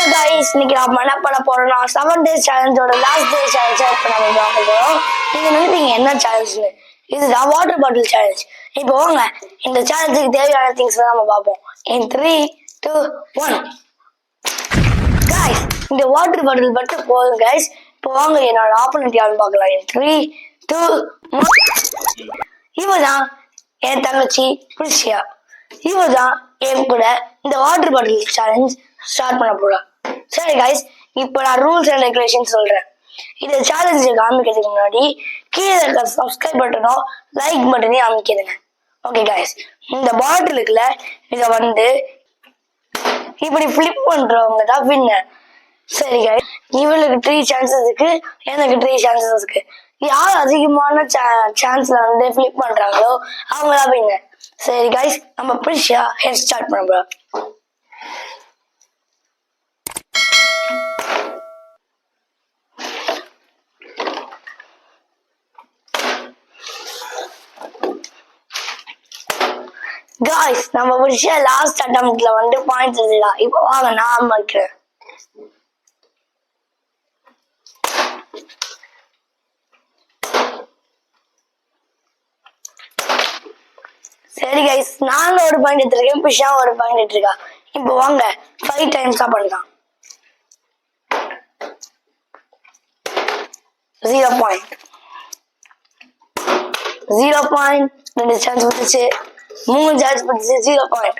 guys, இன்னைக்கு நான் என்ன பண்ண போறேன்னா 7 days சேலஞ்சோட லாஸ்ட் டே சேலஞ்ச் பண்ண போறோம். நீங்க நினைப்பீங்க என்ன சேலஞ்ச்னு? இதுதான் வாட்டர் பாட்டில் சேலஞ்ச். இப்போ வாங்க இந்த சேலஞ்சுக்கு தேவையான திங்ஸ் நம்ம பார்ப்போம். In 3, 2, 1. guys, இந்த வாட்டர் பாட்டில் மட்டும் போதும் guys. இப்போ வாங்க என்னோட ஆப்போனன்ட் யாருன்னு பார்க்கலாம். In 3, 2, 1. இவதான் என் தங்கச்சி பிரிஷியா. இவதான் என் கூட இந்த வாட்டர் பாட்டில் சேலஞ்ச் ஸ்டார்ட் பண்ண போறோம். சரி கைஸ், இப்போ நான் ரூல்ஸ் அண்ட் ரெகுலேஷன் சொல்றேன். இந்த சேலஞ்சை காமிக்கிறதுக்கு முன்னாடி கீழே இருக்க சப்ஸ்கிரைப் பட்டனோ லைக் பட்டனையும் அமைக்கிறேங்க. ஓகே கைஸ், இந்த பாட்டிலுக்குள்ள இதை வந்து இப்படி ஃபிளிப் பண்றவங்க தான் வின்னர். சரி கைஸ், இவளுக்கு 3 சான்சஸ் இருக்கு, எனக்கு 3 சான்சஸ் இருக்கு. யார் அதிகமான சான்ஸ்ல வந்து ஃபிளிப் பண்றாங்களோ அவங்க தான் வின்னர். சரி கைஸ், நம்ம பிரிஷா ஹெட் ஸ்டார்ட் பண்ண போறோம். guys, நம்ம பிரிஷா லாஸ்ட் அட்டெம்ப்ட்ல வந்து பாயிண்ட்ஸ் எடுத்துடலாம். இப்போ வாங்க நான் ஆரம்பிக்கிறேன். சரி கைஸ், நானும் ஒரு பாயிண்ட் எடுத்திருக்கேன், பிஷா ஒரு பாயிண்ட் எடுத்திருக்கா. இப்போ வாங்க 5 டைம்ஸா பண்ணலாம். 0 பாயிண்ட், 0 பாயிண்ட், 2 சான்ஸ் வந்துச்சு, 3 சான்ஸ் வந்துச்சு, 0 பாயிண்ட்,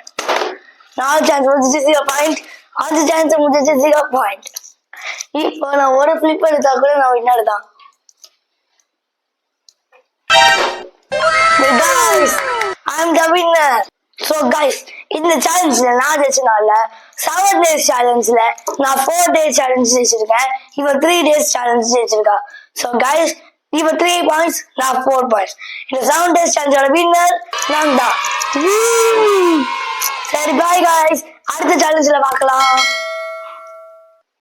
4 சான்ஸ் வந்துச்சு, 0 பாயிண்ட், 5 சான்ஸ் வந்துச்சு, 0 பாயிண்ட். இப்போ நான் ஒரு ஃபிளிப் எடுத்தா கூட நான் வின்னர் தான். guys, I'm the winner. So guys, இந்த சேலஞ்ச்ல நான் ஜெயிச்சனால 7 days சேலஞ்ச்ல நான் 4 days சேலஞ்ச் ஜெயிச்சிருக்கேன். இவ 3 days சேலஞ்ச் ஜெயிச்சிருக்கா. So guys, இவ 3 points, நான் 4 points. இந்த 7 days சேலஞ்சோட வின்னர் நான் தான். சரி bye guys, அடுத்த சேலஞ்ச்ல பார்க்கலாம்.